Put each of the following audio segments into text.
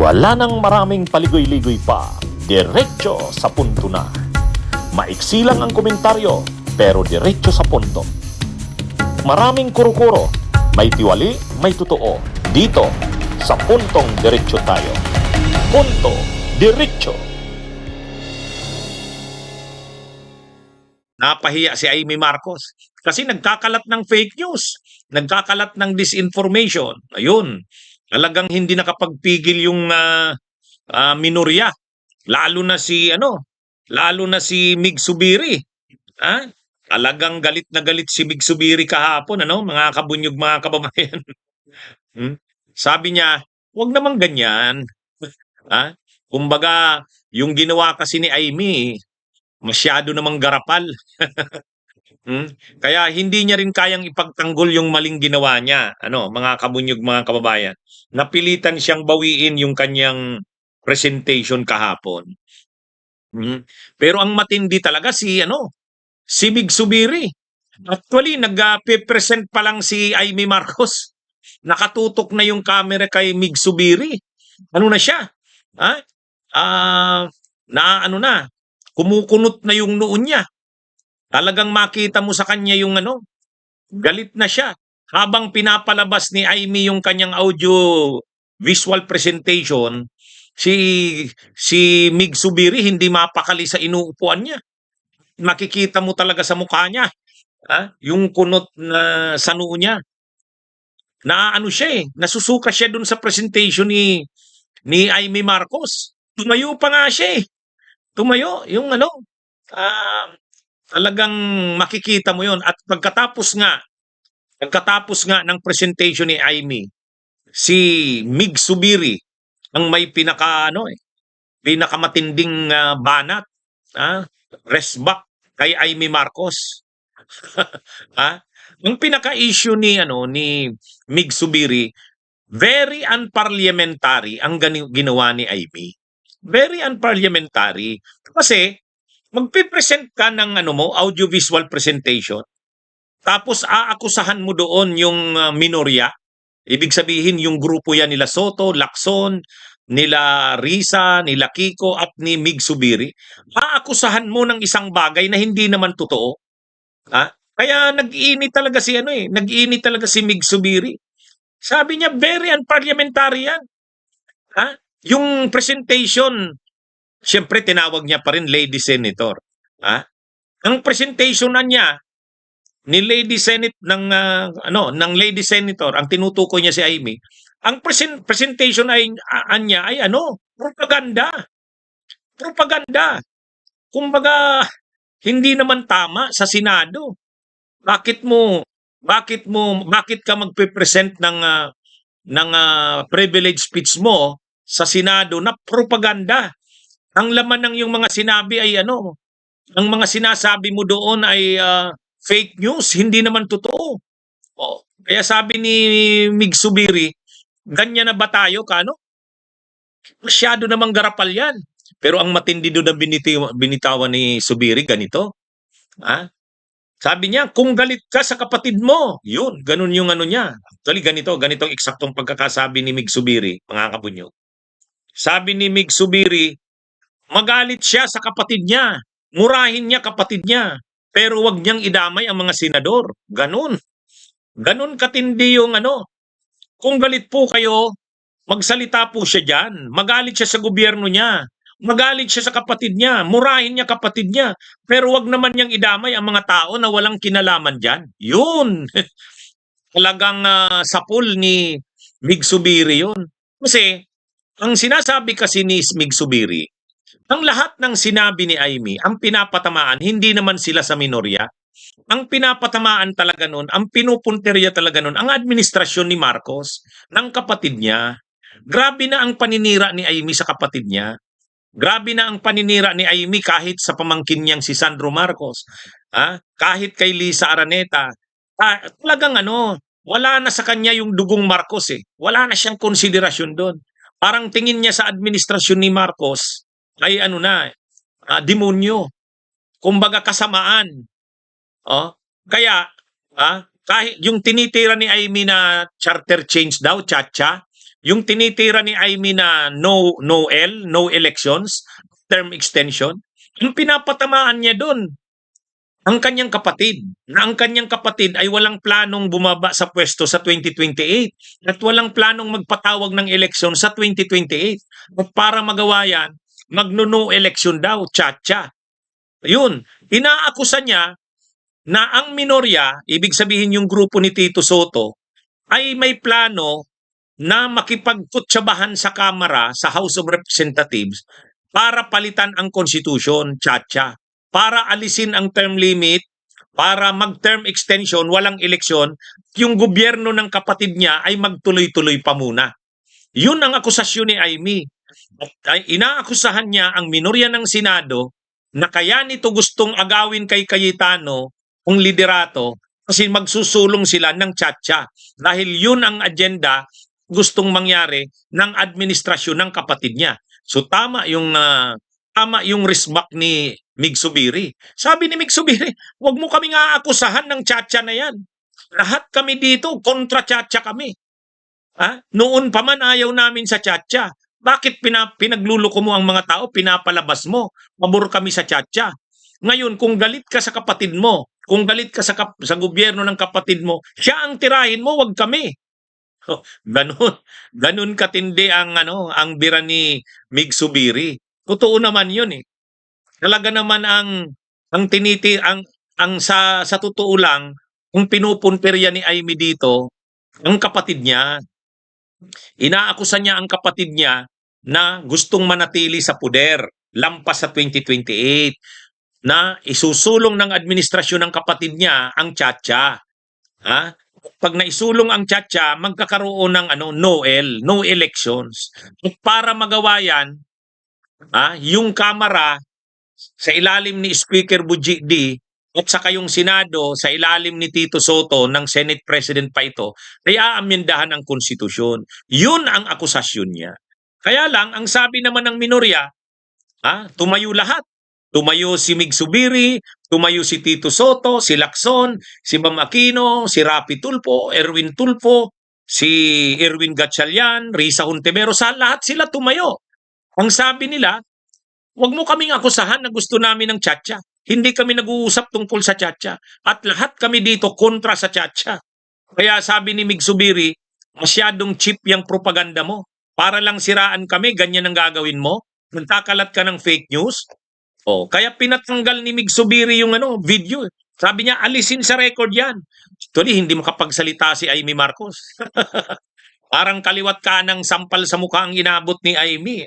Wala nang maraming paligoy-ligoy pa, diretso sa punto na. Maiksi lang ang komentaryo, pero diretso sa punto. Maraming kuro-kuro, may tiwali, may totoo. Dito, sa puntong diretso tayo. Punto, diretso. Napahiya si Amy Marcos kasi nagkakalat ng fake news, nagkakalat ng disinformation. Ayun, talagang hindi nakapagpigil yung minorya, lalo na si Mig Subiri. Ha? Talagang galit na galit si Mig Subiri kahapon, mga kabunyog, mga kababayan. Sabi niya, "Wag namang ganyan." Ha? Kumbaga, yung ginawa kasi ni Amy, masyado namang garapal. Kaya hindi niya rin kayang ipagtanggol yung maling ginawa niya, mga kabunyog, mga kababayan. Napilitan siyang bawiin yung kanyang presentation kahapon. Pero ang matindi talaga si Mig Subiri. Actually, nag-present pa lang si Amy Marcos. Nakatutok na yung camera kay Mig Subiri. Ano na siya? Ha? Kumukunot na yung noon niya. Talagang makita mo sa kanya yung galit na siya. Habang pinapalabas ni Amy yung kanyang audio visual presentation, si Mig Subiri hindi mapakali sa inuupuan niya. Makikita mo talaga sa mukha niya, yung kunot na sa noo niya. Nasusuka siya dun sa presentation ni Amy Marcos. Tumayo pa nga siya eh. Tumayo, yung talagang makikita mo yon. At pagkatapos nga ng presentation ni Amy, si Mig Subiri ang may pinakamatinding banat, resback kay Amy Marcos. Ang pinaka-issue ni Mig Subiri, very unparliamentary ang ginawa ni Amy. Very unparliamentary kasi magpipresent ka ng audiovisual presentation, tapos aakusahan mo doon yung minorya. Ibig sabihin yung grupo yan nila Soto, Lacson, nila Risa, nila Kiko at ni Mig Subiri. Aakusahan mo ng isang bagay na hindi naman totoo. Kaya nag-iinit talaga si Mig Subiri. Sabi niya very unparliamentary yan. Yung presentation, siyempre tinawag niya pa rin Lady Senator. Ang presentation na niya ni Lady Senate ng Lady Senator, ang tinutukoy niya si Amy. Ang presentation niya ay propaganda. Propaganda. Kumbaga hindi naman tama sa Senado. Bakit ka magpe-present ng privilege speech mo sa Senado na propaganda? Ang laman ng yung mga sinabi ay ang mga sinasabi mo doon ay fake news, hindi naman totoo. Kaya sabi ni Mig Subiri, ganyan na ba tayo Masyado namang garapal yan. Pero ang matindi doon na binitawan ni Subiri, ganito. Sabi niya, kung galit ka sa kapatid mo, yun, ganun yung niya. Actually, ganitong eksaktong pagkakasabi ni Mig Subiri, mga kabunyo. Sabi ni Mig Subiri, magalit siya sa kapatid niya. Murahin niya kapatid niya. Pero wag niyang idamay ang mga senador. Ganun. Ganun katindi yung Kung galit po kayo, magsalita po siya dyan. Magalit siya sa gobyerno niya. Magalit siya sa kapatid niya. Murahin niya kapatid niya. Pero wag naman niyang idamay ang mga tao na walang kinalaman dyan. Yun. Talagang sapul ni Mig Subiri yun. Kasi, ang sinasabi kasi ni Mig Subiri, ang lahat ng sinabi ni Amy, ang pinapatamaan, hindi naman sila sa minorya. Ang pinapatamaan talaga nun, ang pinupunterya talaga nun, ang administrasyon ni Marcos, ng kapatid niya. Grabe na ang paninira ni Amy sa kapatid niya. Grabe na ang paninira ni Amy kahit sa pamangkin niyang si Sandro Marcos. Kahit kay Lisa Araneta. Talagang wala na sa kanya yung dugong Marcos eh. Wala na siyang konsiderasyon doon. Parang tingin niya sa administrasyon ni Marcos ay demonyo. Kumbaga kasamaan. Kaya kahit yung tinitira ni Amy na charter change daw, chacha, yung tinitira ni Amy na no elections, term extension, yung pinapatamaan niya doon ang kanyang kapatid, na ang kanyang kapatid ay walang planong bumaba sa pwesto sa 2028 at walang planong magpatawag ng eleksyon sa 2028. At para magawa yan, magno-no election daw, tsa-tsa. Yun, inaakusa niya na ang minorya, ibig sabihin yung grupo ni Tito Soto, ay may plano na makipagkutsabahan sa Kamara, sa House of Representatives, para palitan ang konstitusyon, tsa-tsa. Para alisin ang term limit, para mag-term extension, walang eleksyon, yung gobyerno ng kapatid niya ay magtuloy-tuloy pa muna. Yun ang akusasyon ni Amy. At inaakusahan niya ang minorya ng Senado na kaya nito gustong agawin kay Cayetano ang liderato kasi magsusulong sila ng tsa-tsa. Dahil yun ang agenda gustong mangyari ng administrasyon ng kapatid niya. So tama yung resback ni Mig Zubiri. Sabi ni Mig Zubiri, huwag mo kaming aakusahan ng tsa-tsa na yan. Lahat kami dito, kontra tsa-tsa kami. Noon pa man ayaw namin sa tsa-tsa. Bakit pinagluluko mo ang mga tao, pinapalabas mo? Pabor kami sa tsa-tsa. Ngayon, kung galit ka sa kapatid mo, kung galit ka sa gobyerno ng kapatid mo, siya ang tirahin mo, wag kami. Ganun katindi ang bira ni Mig Zubiri. Totoo naman 'yun eh. Talaga naman ang sa totoo lang, kung pinupuntirya ni Amy dito, ang kapatid niya, inaakusan niya ang kapatid niya na gustong manatili sa puder lampas sa 2028, na isusulong ng administrasyon ng kapatid niya ang tsa-tsa. Pag naisulong ang tsa-tsa, magkakaroon ng no elections. At para magawa yan, yung Kamara sa ilalim ni Speaker Bujidi at saka yung Senado sa ilalim ni Tito Soto ng Senate President pa ito, ay aamyendahan ang konstitusyon. Yun ang akusasyon niya. Kaya lang, ang sabi naman ng minorya, tumayo lahat. Tumayo si Mig Zubiri, tumayo si Tito Soto, si Lacson, si Bam Aquino, si Rapi Tulfo, Erwin Tulfo, si Erwin Gatchalian, Risa Hontiveros, lahat sila tumayo. Ang sabi nila, huwag mo kaming akusahan na gusto namin ng tsa-tsa. Hindi kami nag-uusap tungkol sa tsa-tsa. At lahat kami dito kontra sa tsa-tsa. Kaya sabi ni Mig Zubiri, masyadong cheap yung propaganda mo. Para lang siraan kami, ganyan ang gagawin mo. Nagkakalat ka ng fake news. Kaya pinatanggal ni Mig Zubiri yung video. Sabi niya, alisin sa record yan. Actually, hindi makapagsalita si Amy Marcos. Parang kaliwat kanang sampal sa mukha ang inabot ni Amy.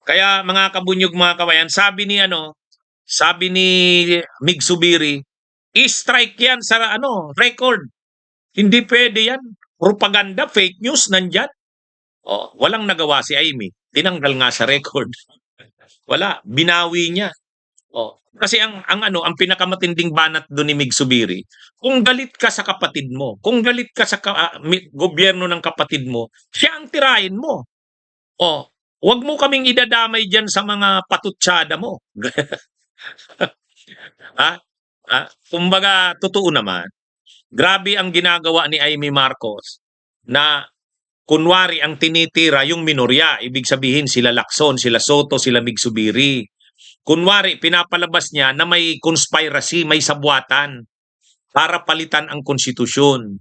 Kaya mga kabunyog, mga kabayan, sabi ni Mig Zubiri, i-strike yan sa record. Hindi pwede yan. Propaganda, fake news, nandyan. Walang nagawa si Amy. Tinanggal nga sa record. Wala, binawi niya. Kasi ang pinakamatinding banat doon ni Mig Zubiri, kung galit ka sa kapatid mo, kung galit ka sa gobyerno ng kapatid mo, siya ang tirahin mo. Huwag mo kaming idadamay diyan sa mga patutsada mo. Kumbaga, totoo naman. Grabe ang ginagawa ni Amy Marcos na kunwari ang tinitira yung minorya, ibig sabihin sila Lacson, sila Soto, sila Mig Zubiri. Kunwari pinapalabas niya na may conspiracy, may sabwatan para palitan ang konstitusyon.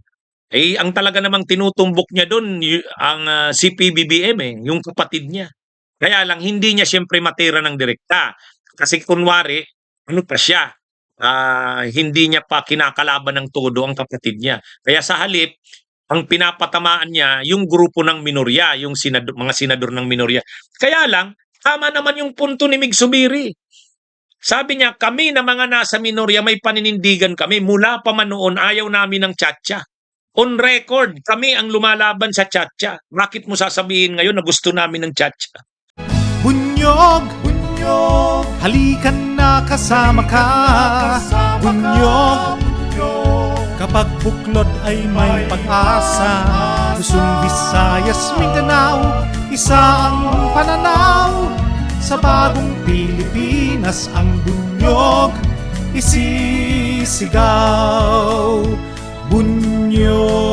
Ang talaga namang tinutumbok niya doon ang CPBBM yung kapatid niya. Kaya lang hindi niya siyempre matira ng direkta. Kasi kunwari, pa siya? Hindi niya pa kinakalaban ng todo ang kapatid niya. Kaya sa halip, ang pinapatamaan niya yung grupo ng minorya, yung mga senador ng minorya. Kaya lang, tama naman yung punto ni Mig Zubiri. Sabi niya, kami na mga nasa minorya, may paninindigan kami. Mula pa man noon, ayaw namin ng tsa-tsa. On record, kami ang lumalaban sa tsa-tsa. Bakit mo sasabihin ngayon na gusto namin ng tsa-tsa? Bunyog, bunyog, halikan na kasama ka. Bunyog, kapag buklod ay may pag-asa. Luzon, Visayas, Mindanao, isa ang pananaw. Sa bagong Pilipinas ang bunyog isisigaw. Bunyog.